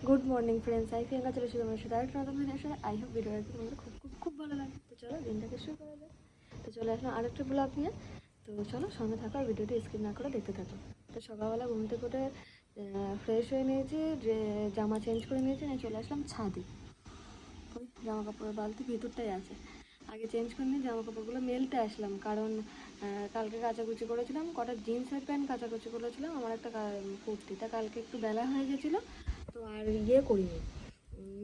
Good morning friends, Priyanka চলে এসেছি তোমার সাথে আরেকটা নতুন ভিডিওর সাথে। আই হোপ ভিডিওটা তোমাদের খুব খুব খুব ভালো লাগে। তো চলো দিনটাকে শুরু করা যায়। তো চলে আসলাম আরেকটা ব্লগ নিয়ে। তো চলো সঙ্গে থাকো আর ভিডিওটি স্কিপ না করে দেখতে থাকো। তো সকালবেলা ঘুম থেকে উঠে ফ্রেশ হয়ে নিয়েছি, জামা চেঞ্জ করে নিয়েছি, নিয়ে চলে আসলাম ছাদে। ওই জামা কাপড়ের বালতি ভিতরটাই আছে, আগে চেঞ্জ করে নিয়ে জামা কাপড়গুলো মেলতে আসলাম। কারণ কালকে কাচাকুচি করেছিলাম, কটা জিন্সের প্যান্ট কাচাকুচি করেছিলাম, আমার একটা কুর্তিটা কালকে একটু বেলা হয়ে গেছিলো, তো আর করিনি,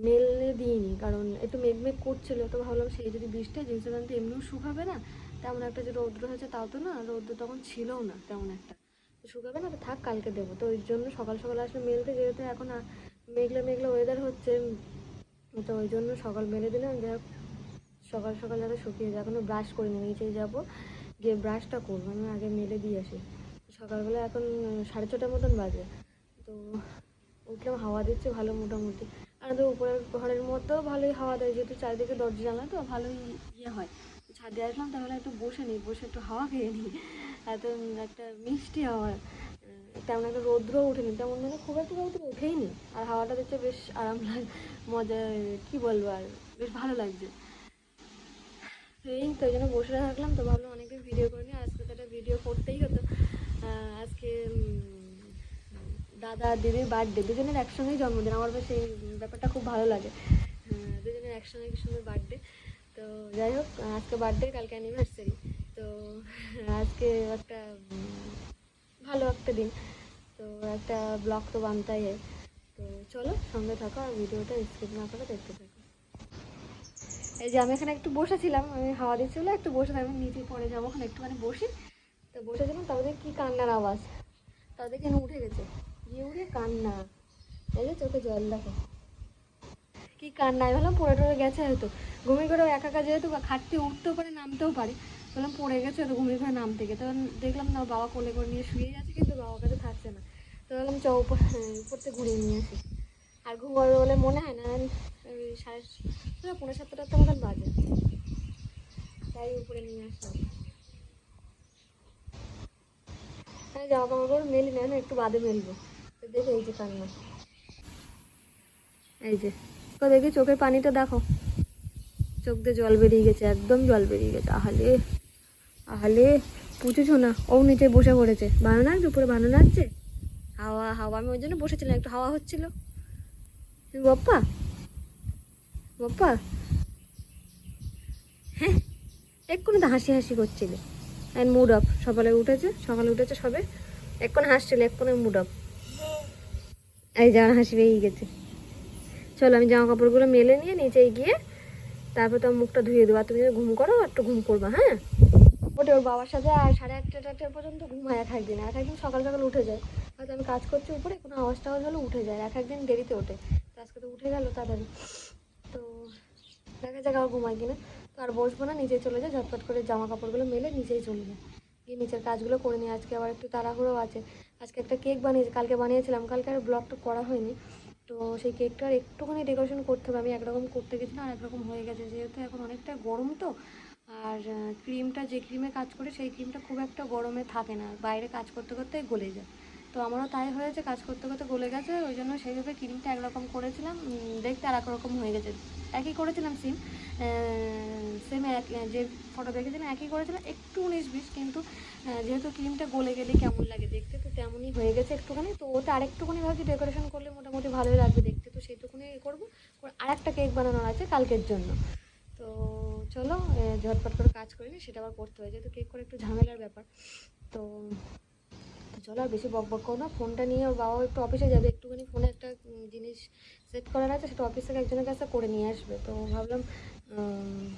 মেলে দিইনি। কারণ একটু মেঘ করছিলো, তো ভাবলাম সেই যদি বৃষ্টি জিন্সের প্যান্ট এমনিও শুকাবে না, তেমন একটা যে রৌদ্র হয়েছে তাও তো না, রৌদ্র তখন ছিলও না তেমন একটা, তো শুকাবে না, তো থাক কালকে দেবো। তো ওই জন্য সকাল সকাল আসলে মেলতে, যেহেতু এখন মেঘলা মেঘলা ওয়েদার হচ্ছে, তো ওই জন্য সকাল মেলে দিলাম। যাই হোক সকাল সকাল যাতে শুকিয়ে যায়, এখনও ব্রাশ করে নিচে যাবো, গিয়ে ব্রাশটা করবো, আমি আগে মেলে দিয়ে আসি। সকালবেলা এখন 6:30 মতন বাজে, তো উঠলাম, হাওয়া দিচ্ছে ভালো মোটামুটি। আর তো উপরের ঘরের মধ্যেও ভালোই হাওয়া দেয়, যেহেতু চারিদিকে দরজা জানলা, তো ভালোই হয়। ছাদে আসলাম, তাহলে একটু বসে নিই, বসে একটু হাওয়া খেয়ে নিই। এত একটা মিষ্টি হাওয়া, তেমন একটা রৌদ্র ওঠেনি, তেমন মানে খুব একটা রৌদ্র ওঠেই নি, আর হাওয়াটা দেখতে বেশ আরাম লাগে, মজা, কী বলবো, আর বেশ ভালো লাগছে। এই তো এই জন্য বসে থাকলাম, তো ভাবলাম অনেকদিন ভিডিও করিনি, আজকে তো একটা ভিডিও করতেই হতো। আজকে দাদা আর দিদির বার্থডে, দুজনের একসঙ্গেই জন্মদিন, আমার বেশ এই ব্যাপারটা খুব ভালো লাগে, দুজনের একসঙ্গে কি সুন্দর বার্থডে। তো যাই হোক, আজকে বার্থডে, কালকে অ্যানিভার্সারি, তো আজকে একটা ভালো একটা দিন, তো একটা ব্লগ তো বানতেই হয়। তো চলো সঙ্গে থাকো আর ভিডিওটা স্কিপ না করে দেখতে থাকো। এই যে আমি এখানে একটু বসেছিলাম, আমি হাওয়া দিচ্ছিল, একটু বসে থাকবো, নিচে পড়ে যাবো, ওখানে একটুখানি বসি। তো বসেছিলাম, তাদের কি কান্নার আওয়াজ, তাদের কেন উঠে গেছে, গিয়ে উঠে কান্না, এই যে চোখে জল দেখো, কি কান্না। আমি ভাবলাম পড়ে টড়ে গেছে হয়তো, ঘুমিয়ে করে একা একা যেহেতু খাটতে উঠতেও পারে নামতেও পারে, বললাম পড়ে গেছে হয়তো ঘুমিয়ে ঘরে নামতে গিয়ে। তখন দেখলাম না, বাবা কোলে করে নিয়ে শুয়ে যাচ্ছে, কিন্তু বাবার কাছে থাকছে না, তো বললাম চ উপরতে ঘুরিয়ে নিয়ে আসি। আর ঘুমাবে বলে মনে হয় না, ওই 6:30 মতন বাজে, তাই উপরে নিয়ে আসলাম। হ্যাঁ জামা কাপড় মেলি না, একটু বাদে মেলবো, তো দেখে এই যে কান্না, এই যে তো দেখি চোখের পানিটা দেখো, চোখ দিয়ে জল বেরিয়ে গেছে, একদম জল বেরিয়ে গেছে। আহালে আহালে, পুচুছো না, ও নিচে বসে পড়েছে, বানানো আসছে উপরে, বানানো আসছে, হাওয়া হাওয়া, আমি ওই জন্য বসেছিলাম, একটু হাওয়া হচ্ছিল। তুমি বাপ্পা বাপ্পা, হ্যাঁ এক্ষুনি তো হাসি হাসি করছিলে, অ্যান্ড মুড অফ, সকালে উঠেছে সবে, এক্ষুনি হাসছিল, এক্ষুনি মুড অফ, এই যার হাসি পেয়ে গেছে। চলো আমি জামা কাপড়গুলো মেলে নিয়ে নিচে গিয়ে তারপর তোমার মুখটা ধুয়ে দেবো, আর তুমি যদি ঘুম করো একটু ঘুম করবা, হ্যাঁ। ওটা ওর বাবার সাথে আর 1:30-1:00 পর্যন্ত ঘুমায়, এক একদিন সকাল সকাল উঠে যায়, হয়তো আমি কাজ করছি উপরে, কোনো আওয়াজ টাওয়াজ হলে উঠে যায়, এক একদিন দেরিতে ওঠে, তো আজকে তো উঠে গেল তাড়াতাড়ি। তো দেখা যাক আবার ঘুমায় কিনা। তো আর বসবো না, নিচে চলে যায়, ঝটপট করে জামা কাপড়গুলো মেলে নিচেই চলে যায়, গিয়ে নিচের কাজগুলো করে নিই। আজকে আবার একটু তাড়াহুড়ো আছে, আজকে একটা কেক বানিয়েছি, কালকে বানিয়েছিলাম, কালকে আর ব্লগটা করা হয়নি, তো সেই কেকটার একটুখানি ডেকোরেশন করতে হবে। আমি একরকম করতে গেছিলাম আর একরকম হয়ে গেছে, যেহেতু এখন অনেকটা গরম, তো আর ক্রিমটা, যে ক্রিমে কাজ করে সেই ক্রিমটা খুব একটা গরমে থাকে না, বাইরে কাজ করতে করতে গলে যায়, তো আমারও তাই হয়েছে, কাজ করতে করতে গলে গেছে, ওই জন্য সেইভাবে ক্রিমটা একরকম করেছিলাম, দেখতে আর একরকম হয়ে গেছে। একই করেছিলাম সেম এক, যে ফটো দেখেছিলাম একই করেছিলাম, একটু 19-20, কিন্তু যেহেতু ক্রিমটা গলে গেলে কেমন লাগে দেখতে, তো তেমনই হয়ে গেছে একটুখানি, তো ওটা আরেকটুখানি ভাবছি ডেকোরেশন করলে মোটামুটি ভালোই লাগবে দেখতে, তো সেইটুকুনি করবো। আর একটা কেক বানানোর আছে কালকের জন্য, তো চলো ঝটপট করে কাজ করি, সেটা আবার করতে হয়, যেহেতু কেক করে একটু ঝামেলার ব্যাপার। তো চলো আর বেশি বক বক করো না, ফোনটা নিয়ে ওর বাবা একটু অফিসে যাবে, একটুখানি ফোনে একটা জিনিস সেট করার আছে, সেটা অফিস থেকে একজনের কাছে করে নিয়ে আসবে, তো ভাবলাম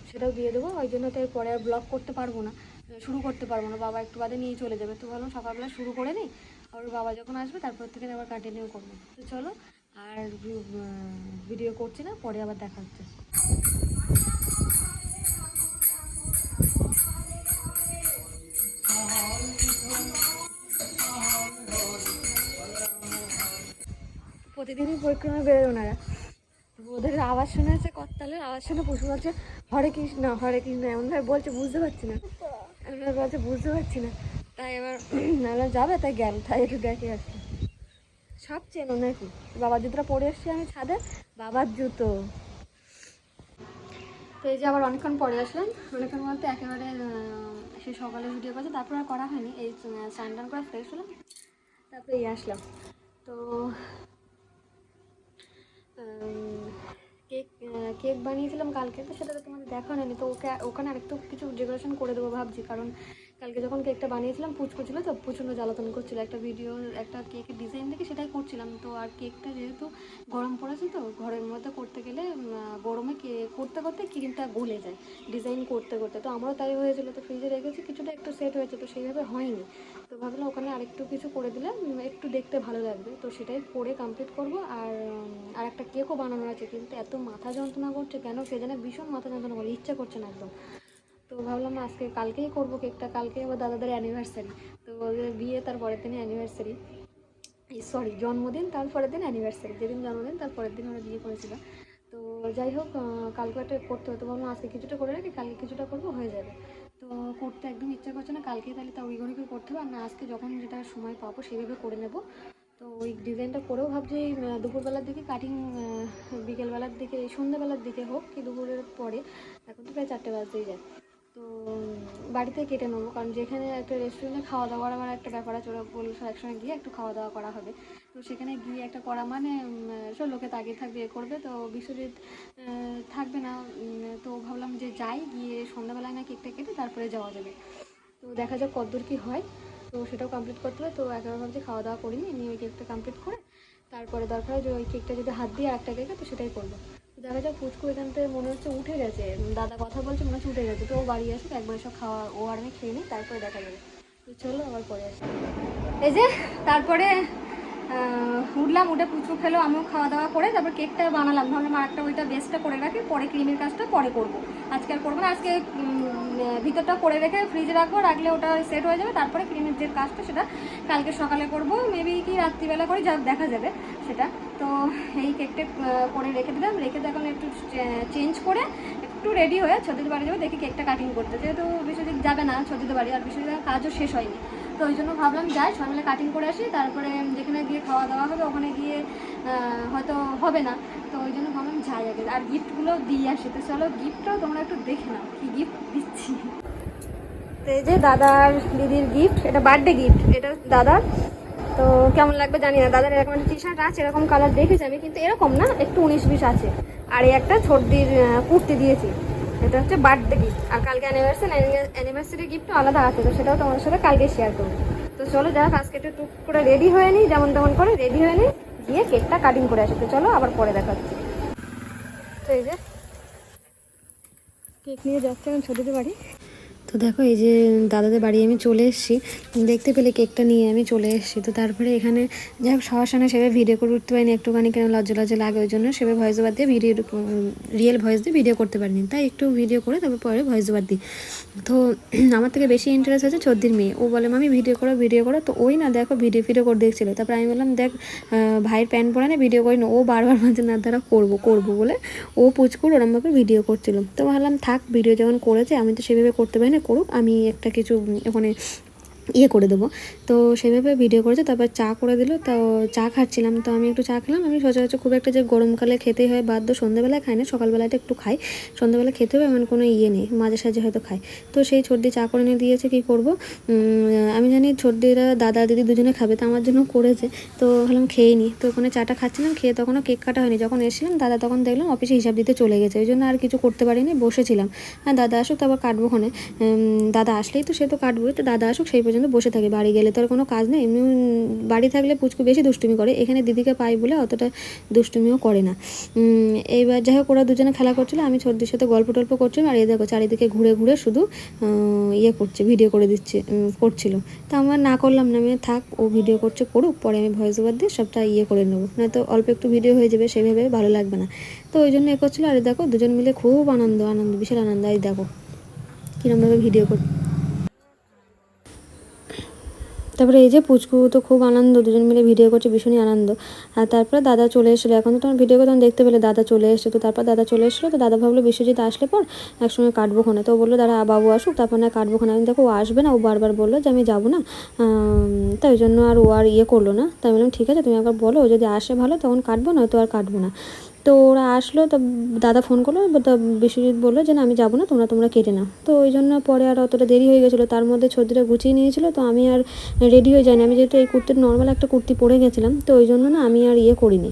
সেটাও দিয়ে দেবো, ওই জন্য তো এরপরে আর ব্লগ করতে পারবো না, শুরু করতে পারবো না, বাবা একটু বাদে নিয়ে চলে যাবে, তো ভাবলাম সকালবেলা শুরু করে নিই, আর বাবা যখন আসবে তারপর থেকে আবার কন্টিনিউ করবো। তো চলো আর ভিডিও করছি না, পরে আবার দেখা হচ্ছে। প্রতিদিনই পরিক্রমায় বেরোয় ওনারা, ওদের আওয়াজ শুনে আছে, করতালের আওয়াজ শুনে পশু বলছে হরে কৃষ্ণ এমনভাবে বলছে, বুঝতে পারছি না, এমনভাবে বলছে বুঝতে পারছি না, তাই এবার যাবে, তাই গেল, তাই একটু দেখে আসছে। সব চেনো নাকি? বাবার জুতোটা পরে এসছি আমি ছাদে, বাবার জুতো। তো এই যে আবার অনেকক্ষণ পরে আসলাম, অনেকক্ষণ বলতে একেবারে সে সকালে ভিডিও করছে, তারপর আর করা হয়নি। এই স্নান টান করে ফ্রেশ হলাম, তারপরে এই আসলাম। তো কেক কেক বানিয়েছিলাম কালকে, তো সেটা তো তোমাদের দেখা হয়নি। তো ওখানে আরেকটু কিছু ডেকোরেশন করে দেবো ভাবছি, কারণ কালকে যখন কেকটা বানিয়েছিলাম পুচকু ছিল তো প্রচণ্ড জ্বালাতন করছিল। একটা ভিডিও একটা কেকের ডিজাইন দেখে সেটাই করছিলাম। তো আর কেকটা যেহেতু গরম পড়েছে তো ঘরের মধ্যে করতে গেলে গরমে করতে করতে ক্রিমটা গলে যায় ডিজাইন করতে করতে। তো আমারও তাই হয়েছিল, তো ফ্রিজে রেখেছি, কিছুটা একটু সেট হয়েছে, তো সেইভাবে হয়নি। তো ভাবলাম ওখানে আরেকটু কিছু করে দিলে একটু দেখতে ভালো লাগবে, তো সেটাই করে কমপ্লিট করব। আর একটা কেকও বানানো আছে, কিন্তু এত মাথা যন্ত্রণা করছে কেন কে জানে, ভীষণ মাথা যন্ত্রণা করে, ইচ্ছা করছে না একদম। তো ভাবলাম আজকে কালকেই করবো কেকটা, কালকে আবার দাদাদের অ্যানিভার্সারি। তো ওদের বিয়ে তার পরের দিনই অ্যানিভার্সারি, সরি জন্মদিন তার পরের দিন অ্যানিভার্সারি, যেদিন জন্মদিন তার পরের দিন ওরা বিয়ে করেছিল। তো যাই হোক, কালকে একটা করতে হতো, ভাবলাম আজকে কিছুটা করে রাখি, কালকে কিছুটা করবো, হয়ে যাবে। তো করতে একদম ইচ্ছা করছে না, কালকেই তাহলে তড়িঘড়ি করে করতে হবে, আর না আজকে যখন যেটা সময় পাবো সেভাবে করে নেব। তো ওই ডিজাইনটা করেও ভাবছি দুপুরবেলার দিকে কাটিং, বিকেলবেলার দিকে, সন্ধ্যাবেলার দিকে হোক কি দুপুরের পরে, এখন তো প্রায় 4টে বাজতেই যায়। তো বাড়িতে কেটে নেবো, কারণ যেখানে একটা রেস্টুরেন্টে খাওয়া দাওয়ার আমার একটা ব্যাপার আছে, ওরা বললো একসঙ্গে গিয়ে একটু খাওয়া দাওয়া করা হবে। তো সেখানে গিয়ে একটা করা মানে সব লোকে তাকিয়ে থাকবে, এ করবে, তো বিশ্বজিৎ থাকবে না। তো ভাবলাম যে যাই, গিয়ে সন্ধ্যাবেলায় না কেকটা কেটে তারপরে যাওয়া যাবে। তো দেখা যাক কতদূর কী হয়, তো সেটাও কমপ্লিট করতে হবে। তো একেবারে ভাবছি খাওয়া দাওয়া করিনি, নিয়ে ওই কেকটা কমপ্লিট করে তারপরে দরকার হয় যে ওই কেকটা যদি হাত দিয়ে একটা কেকে, তো সেটাই করবো। দেখা যাক, পুচকু এখান থেকে মনে হচ্ছে উঠে গেছে, দাদা কথা বলছে, মনে হচ্ছে উঠে গেছে। তো ও বাড়ি আসুক, একবার সব খাওয়া ও আর আমি খেয়ে নিই, তারপরে দেখা যাবে। তো চলো আবার পরে আসি। এই যে তারপরে উঠলাম, উঠে পুচকু খেলো, আমিও খাওয়া দাওয়া করে তারপর কেকটা বানালাম। ভাবলাম আর একটা ওইটা বেস্টটা করে রাখি, পরে ক্রিমের কাজটা পরে করবো, আজকে আর করবো না। আজকে ভিতরটা করে রেখে ফ্রিজে রাখবো, রাখলে ওটা সেট হয়ে যাবে। তারপরে ক্রিমের যে কাজটা সেটা কালকে সকালে করবো, মেবি কি রাত্রিবেলা করে যা দেখা যাবে সেটা। তো এই কেকটা করে রেখে দিলাম, রেখে এখন একটু চেঞ্জ করে একটু রেডি হয়ে ছদির বাড়ি যাবে, দেখি কেকটা কাটিং করতে, যেহেতু বিশ্বজিৎ যাবে না ছদির বাড়ি, আর বিশ্বজিৎ কাজও শেষ হয়নি। তো ওই জন্য ভাবলাম যাই সবাই মিলে কাটিং করে আসি, তারপরে যেখানে গিয়ে খাওয়া দাওয়া হবে ওখানে গিয়ে হয়তো হবে না। তো ওই জন্য ভাবলাম যাই আগে, আর গিফটগুলো দিয়ে আসি। তো চলো গিফটটাও তোমরা একটু দেখে নাও কী গিফট দিচ্ছি। তো এই যে দাদার দিদির গিফট, এটা বার্থডে গিফট, এটা দাদার। তো কেমন লাগবে জানি না, দাদার এরকম একটা টি শার্ট আছে, এরকম কালার দেখেছি আমি, কিন্তু এরকম না, একটু 19-20 আছে। আর এই একটা ছোটদির কুর্তি দিয়েছি, এটা হচ্ছে বার্থডে গিফট। আর কালকে অ্যানিভার্সারি গিফটও আলাদা আছে, তো সেটাও তোমাদের সাথে কালকে শেয়ার করবো। তো চলো যাক, আজকে একটু টুক করে রেডি হয়ে নিই, যেমন তেমন করে রেডি হয়ে নিই, গিয়ে কেকটা কাটিং করে আসি। তো চলো আবার পরে দেখাচ্ছি। তো এই যে কেক নিয়ে যাচ্ছে এখন ছোটোদের বাড়ি। তো দেখো এই যে দাদাদের বাড়ি আমি চলে এসেছি, দেখতে পেলে কেকটা নিয়ে আমি চলে এসেছি। তো তারপরে এখানে যাই হোক সবার সামনে সেভাবে ভিডিও করে উঠতে পারিনি, একটুখানি কেন লজ্জা লজ্জা লাগে, ওই জন্য সেভাবে ভয়েস ওভার দিয়ে ভিডিও, রিয়েল ভয়েস দিয়ে ভিডিও করতে পারিনি, তাই একটু ভিডিও করে তারপর পরে ভয়েস ওভার দিই। তো আমার থেকে বেশি ইন্টারেস্ট আছে ছোটদির মেয়ে, ও বলে মামি ভিডিও করো। তো ওই না দেখো ভিডিও করে দেখছিলো, তারপরে আমি বললাম দেখ ভাইয়ের প্যান্ট পরে না ভিডিও করি না, ও বারবার মাঝে না দ্বারা করবো বলে ও পুচকুর ওরমভাবে ভিডিও করছিল। তো ভাবলাম থাক, ভিডিও যখন করেছে আমি তো সেভাবে করতে পারি না, করুক, আমি একটা কিছু ওখানে করে দেবো। তো সেভাবে ভিডিও করেছে, তারপর চা করে দিল। তো চা খাচ্ছিলাম, তো আমি একটু চা খেলাম। আমি সচরাচর খুব একটা যে গরমকালে খেতেই হয় বাধ্য, সন্ধ্যাবেলায় খাই না, সকালবেলাটা একটু খাই, সন্ধ্যাবেলা খেতে হবে এমন কোনো নেই, মাঝে সাঝে হয়তো খাই। তো সেই ছোটদি চা করে নিয়ে দিয়েছে, কী করবো, আমি জানি ছোটদিরা দাদা দিদি দুজনে খাবে, তো আমার জন্য করেছে। তো ভাবলাম খেয়ে নিই। তো ওখানে চাটা খাচ্ছিলাম, খেয়ে তখনও কেক কাটা হয়নি, যখন এসেছিলাম দাদা তখন দেখলাম অফিসে হিসাব দিতে চলে গেছে, ওই জন্য আর কিছু করতে পারিনি, বসেছিলাম। হ্যাঁ দাদা আসুক তারপর কাটবো ওখানে, দাদা আসলেই তো সে তো কাটবোই, তো দাদা আসুক সেই পর্যন্ত বসে থাকে, বাড়ি গেলে তো আর কোনো কাজ নেই। এমনি বাড়ি থাকলে পুচকু বেশি দুষ্টুমি করে, এখানে দিদিকে পাই বলে অতটা দুষ্টুমিও করে না। এইবার যাই হোক ওরা দুজনে খেলা করছিলো, আমি ছোটদের সাথে গল্প টল্প করছিলাম, আর এই দেখো চারিদিকে ঘুরে ঘুরে শুধু করছে, ভিডিও করে দিচ্ছে, করছিল। তা আমার না করলাম না, আমি থাক ও ভিডিও করছে করুক, পরে আমি ভয়েস ওভার দিয়ে সবটা করে নেবো, নয়তো অল্প একটু ভিডিও হয়ে যাবে, সেভাবে ভালো লাগবে না। তো ওই জন্য করছিলো। আর দেখো দুজন মিলে খুব আনন্দ, বিশাল আনন্দ। এই দেখো কিরমভাবে ভিডিও করছে। তো তারপরে এই যে পুচকু তো খুব আনন্দ, দুজন মিলে ভিডিও করছে, ভীষণই আনন্দ। আর তারপরে দাদা চলে এসেছিলো, এখন তো তোমার ভিডিও তখন দেখতে পেলে দাদা চলে এসেছে। তো তারপর দাদা চলে এসেছিলো, তো দাদা ভাবলো বিশ্বজিৎ আসলে পর একসঙ্গে কাটবো খানে। তো বললো দাদা বাবু আসুক তারপর না কাটবো খানে। আমি দেখো ও আসবে না, ও বারবার বললো যে আমি যাবো না, তাই ওই জন্য আর ও আর করলো না। তাই বললাম ঠিক আছে তুমি একবার বলো, ও যদি আসে ভালো তখন কাটবো, না তো আর কাটবো না। তো ওরা আসলো, তো দাদা ফোন করলো, তো বিশ্বজিৎ বললো যে না আমি যাবো না, তোমরা কেটে নাও। তো ওই জন্য পরে আর অতটা দেরি হয়ে গেছিলো, তার মধ্যে ছর্দিটা গুছিয়ে নিয়েছিলো। তো আমি আর রেডি হয়ে যাইনি, আমি যেহেতু এই কুর্তির নর্মাল একটা কুর্তি পরে গেছিলাম, তো ওই জন্য না আমি আর করিনি।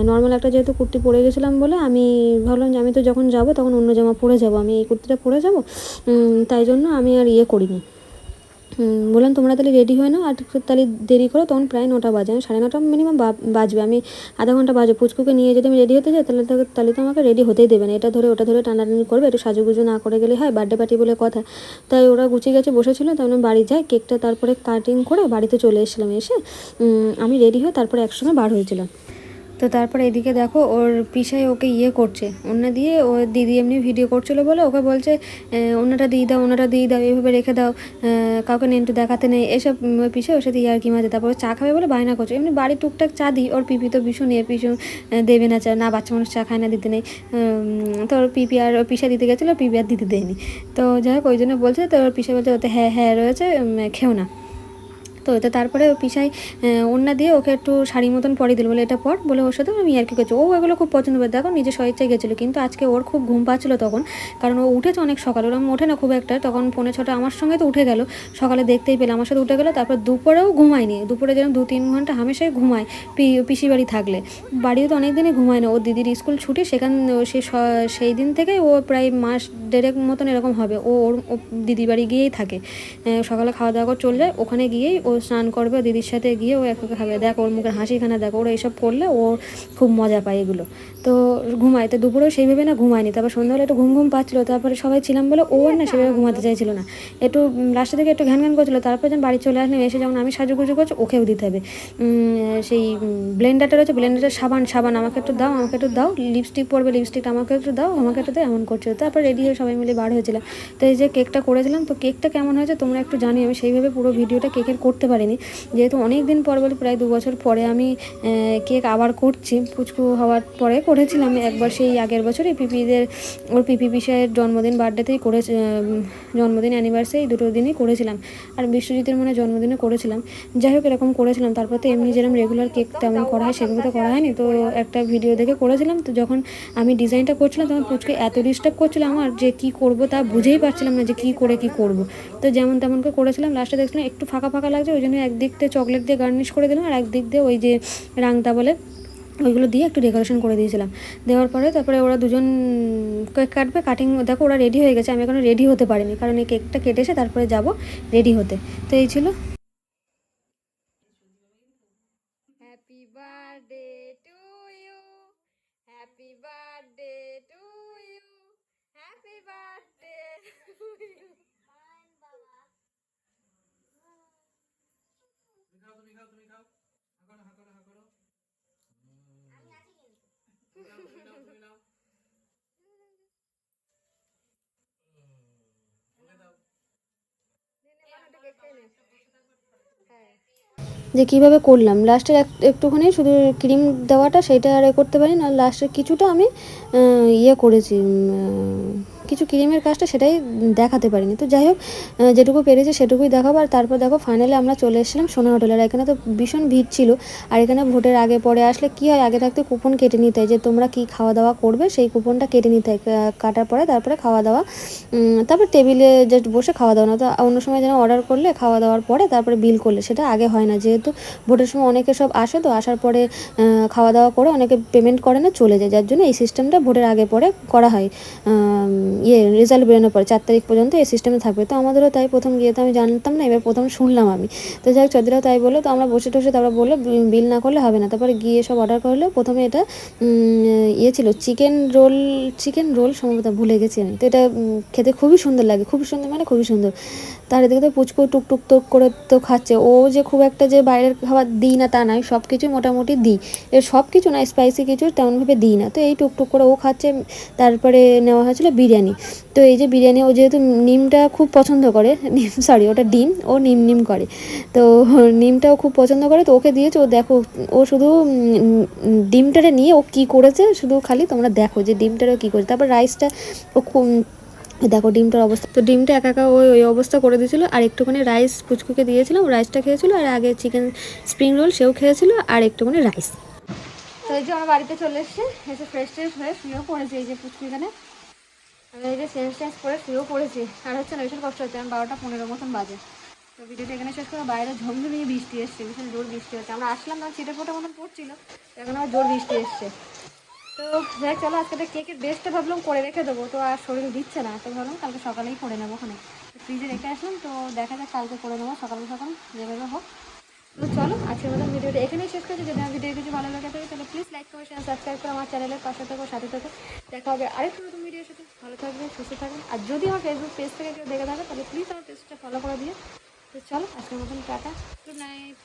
নর্মাল একটা যেহেতু কুর্তি পরে গেছিলাম বলে আমি ভাবলাম যে আমি তো যখন যাবো তখন অন্য জামা পরে যাবো, আমি এই কুর্তিটা পরে যাবো, তাই জন্য আমি আর করিনি। বললাম তোমরা তাহলে রেডি হয়ে নাও, আর তাহলে দেরি করো, তখন প্রায় 9টা বাজে, আমি 9:30 মিনিমাম বাজবে, আমি আধা ঘন্টা বাজবে। পুচকুকে নিয়ে যদি আমি রেডি হতে যাই তাহলে তো আমাকে রেডি হতেই দেবে না, এটা ধরে ওটা ধরে টানাটানি করবে, একটু সাজুগুজু না করে গেলে হয়, বার্থডে পার্টি বলে কথা। তাই ওরা গুছিয়ে গেছে বসেছিল, তাই আমি বাড়ি যাই, কেকটা তারপরে কাটিং করে বাড়িতে চলে এসেছিলাম। এসে আমি রেডি হয়ে তারপরে একসঙ্গে বার হয়েছিলাম। তো তারপরে এদিকে দেখো ওর পিসাই ওকে করছে, ওড়না দিয়ে, ও দিদি এমনি ভিডিও করছিলো বলে ওকে বলছে ওড়নাটা দিয়ে দাও, ওড়নাটা দিয়ে দাও, এইভাবে রেখে দাও, কাউকে একটু দেখাতে নেই, এসব ওই পিসে ওর সাথে কি মাঝে। তারপরে চা খাবে বলে বায়না করছে, এমনি বাড়ি টুকটাক চা দিই, ওর পিপি তো ভীষণ পিছু দেবে না চা, না বাচ্চা মানুষ চা খায় না, দিতে নেই। তো ওর পিপি আর ওর পিসা দিতে গেছিলো, পিপি আর দিতে দেয়নি। তো যাই হোক ওই জন্য বলছে, তো ওর পিসা বলছে ওতে হ্যাঁ রয়েছে, খেও না। তো এটা তারপরে পিসাই ওড়না দিয়ে ওকে একটু শাড়ি মতন পরিয়ে দিল, বলে এটা পর, বলে ওর সাথে আমি আর কি করছি। ও এগুলো খুব পছন্দ করে, দেখো নিজে স্বেচ্ছায় গেছিলো। কিন্তু আজকে ওর খুব ঘুম পাচ্ছিলো তখন, কারণ ও উঠেছে অনেক সকালে, ওরকম ওঠে না খুব একটা, তখন 5:45 আমার সঙ্গে তো উঠে গেল, সকালে দেখতেই পেলে আমার সাথে উঠে গেলো। তারপর দুপুরেও ঘুমায়নি, দুপুরে যেরকম 2-3 ঘন্টা হামেশাই ঘুমায় পিসি বাড়ি থাকলে, বাড়িও তো অনেক দিনই ঘুমায় না। ওর দিদির স্কুল ছুটি, সেই দিন থেকে ও প্রায় মাস দেড়েক মতন এরকম হবে ও ওর দিদি বাড়ি গিয়েই থাকে। সকালে খাওয়া দাওয়া করে চলে যায়, ওখানে গিয়েই ও স্নান করবে, দিদির সাথে গিয়ে ও একটু খাবে। দেখ ওর মুখের হাসিখানা দেখো, ওরা এইসব করলে ও খুব মজা পায় এগুলো। তো ঘুমায়, তো দুপুরেও সেইভাবে না ঘুমায়নি। তারপর সন্ধ্যাবেলা একটু ঘুম পাচ্ছিলো, তারপরে সবাই ছিলাম বলে ও আর না সেভাবে ঘুমাতে চাইছিল না, একটু লাস্টের দিকে একটু ঘ্যান করছিলো। তারপর যখন বাড়ি চলে আসলাম, এসে যখন আমি সাজুগুজু করছি, ওকেও দিতে হবে। সেই ব্লেন্ডারটা রয়েছে, ব্লেন্ডারের সাবান আমাকে একটু দাও, লিপস্টিক পরবে, লিপস্টিকটা আমাকে একটু দাও, এমন করছিল। তারপর রেডি হয়ে সবাই মিলে বার হয়েছিলাম। তো এই যে কেকটা করেছিলাম, তো কেকটা কেমন হয়েছে তোমরা একটু জানি, আমি সেইভাবে পুরো ভিডিওটা কেকের করতে পারিনি, যেহেতু অনেক দিন পর বলে প্রায় 2 বছর পরে আমি কেক আবার করছি। পুচকু হওয়ার পরে করেছিলাম একবার, সেই আগের বছরে ওর পিপি পিসাইয়ের জন্মদিন, বার্থডেতেই করেছি, জন্মদিন অ্যানিভার্সারি দুটো দিনই করেছিলাম, আর বিশ্বজিতের জন্মদিনে করেছিলাম। যাই হোক এরকম করেছিলাম। তারপর তো এমনি যেরকম রেগুলার কেক তেমন করা হয় সেভাবে তো করা হয়নি, তো একটা ভিডিও দেখে করেছিলাম। তো যখন আমি ডিজাইনটা করছিলাম তখন পুচকে এত ডিস্টার্ব করছিল আমার, যে কি করব তা বুঝেই পারছিলাম না যে কি করব। তো যেমন তেমন করে করেছিলাম, লাস্টে দেখছিলাম একটু ফাঁকা লাগছে, ওই জন্য একদিক দিয়ে চকলেট দিয়ে গার্নিশ করে দিলাম, আর একদিক দিয়ে ওই যে রাংতা বলে ওইগুলো দিয়ে একটু ডেকোরেশন করে দিয়েছিলাম। দেওয়ার পরে তারপরে ওরা দুজন কেক কাটবে, কাটিং দেখো ওরা রেডি হয়ে গেছে, আমি এখনো রেডি হতে পারিনি, কারণ এই কেকটা কেটেছে তারপরে যাব রেডি হতে। তো এই ছিল। Happy birthday to you, happy birthday to you, happy birthday to you. তুমি খাও হাঁকড়ো আমি আছি কিন্তু তুমি নাও যে কীভাবে করলাম লাস্টের একটুখানি শুধু ক্রিম দেওয়াটা, সেইটা আর করতে পারি না, লাস্টের কিছুটা আমি করেছি, কিছু ক্রিমের কাজটা সেটাই দেখাতে পারিনি। তো যাই হোক যেটুকু পেরেছি সেটুকুই দেখাবো। আর তারপর দেখো ফাইনালি আমরা চলে এসেছিলাম সোনা হোটেল, আর এখানে তো ভীষণ ভিড় ছিল। আর এখানে ভোটের আগে পরে আসলে কী হয়, আগে থাকতে কুপন কেটে নিতে হয়, যে তোমরা কী খাওয়া দাওয়া করবে সেই কুপনটা কেটে নিতে হয়, কাটার পরে তারপরে খাওয়া দাওয়া, তারপর টেবিলে জাস্ট বসে খাওয়া দাওয়া না। তো অন্য সময় যেন অর্ডার করলে খাওয়া দাওয়ার পরে তারপরে বিল করলে, সেটা আগে হয় না, যেহেতু ভোটের সময় অনেকে সব আসে, তো আসার পরে খাওয়া দাওয়া করে অনেকে পেমেন্ট করে না চলে যায়, যার জন্য এই সিস্টেমটা ভোটের আগে পরে করা হয়। রেজাল্ট বেরোনোর পরে 4 তারিখ পর্যন্ত এই সিস্টেমে থাকবে। তো আমাদেরও তাই প্রথম গিয়ে তো আমি জানতাম না, এবার প্রথম শুনলাম আমি। তো যাই হোক চৌধুরীরাও তাই বললো, তো আমরা বসে তারপর বললো বিল না করলে হবে না। তারপরে গিয়ে সব অর্ডার করলে প্রথমে এটা ছিল চিকেন রোল সম্ভবত, ভুলে গেছি আমি। তো এটা খেতে খুবই সুন্দর লাগে, খুবই সুন্দর। তার এদিকে তো পুচকু টুকটুক টুক করে তো খাচ্ছে। ও যে খুব একটা যে বাইরের খাবার দিই না তা নয়, সব কিছুই মোটামুটি দিই। এর সব কিছু না, স্পাইসি কিছু তেমনভাবে দিই না। তো এই টুকটুক করে ও খাচ্ছে। তারপরে নেওয়া হয়েছিল বিরিয়ানি। তো এই যে বিরিয়ানি, ও যেহেতু নিমটা খুব পছন্দ করে, সরি ওটা ডিম, ও নিম নিম করে, তো নিমটাও খুব পছন্দ করে। তো ওকে দিয়েছে, ও দেখো ও শুধু ডিমটারে নিয়ে ও কী করেছে শুধু খালি তোমরা দেখো যে ডিমটারও কী করেছে। তারপর রাইসটা ও খুব দেখো ডিমটার অবস্থা, তো ডিমটা একা একা ওই ওই অবস্থা করে দিয়েছিলো। আর একটুখানি রাইস পুচকুকে দিয়েছিলাম, রাইসটা খেয়েছিল। আর আগে চিকেন স্প্রিং রোল সেও খেয়েছিল, আর একটুখানি রাইস। তো এই যে আমার বাড়িতে চলে এসছে, এসে ফ্রেশ ট্রেশ হয়ে শুয়েও পড়েছে। এই যে পুচকু এখানে আমি এই যে চেঞ্জ টেঞ্জ করে শুয়েও পড়েছি। আর হচ্ছে না, ভীষণ কষ্ট হচ্ছে, আমি 12টা 15 মতন বাজে। তো ভিডিওটা এখানে শেষ করে, বাইরে ঝমঝমিয়ে বৃষ্টি এসছে, ভীষণ জোর বৃষ্টি হচ্ছে। আমরা আসলাম না, ছিটে ফোটা মতন পড়ছিল, এখন আবার জোর বৃষ্টি এসছে। তো যাই চলো, আজকে কেকের বেস্টটা ভাবলাম করে রেখে দেবো, তো আর শরীর দিচ্ছে না, তো ভাবলাম কালকে সকালেই করে নেবো। ওখানে ফ্রিজে রেখে আসলাম, তো দেখা যাক কালকে করে নেবো সকাল সকাল যেভাবে হোক। তো চলো আজকের মতন ভিডিওটা এখানেই শেষ করছি। যদি আমার ভিডিও কিছু ভালো লাগে থাকে তাহলে প্লিজ লাইক করে শেয়ার সাবস্ক্রাইব করে আমার চ্যানেলের পাশে থাকো, সাথে থাকো। দেখা হবে আরেকটু নতুন ভিডিওর সাথে। ভালো থাকবেন, সুস্থ থাকবেন। আর যদি আমার ফেসবুক পেজ থেকে কেউ দেখে থাকে তাহলে প্লিজ আমার পেজটা ফলো করে দিয়ে। তো চলো আজকের মতন টাটা, গুড নাইট।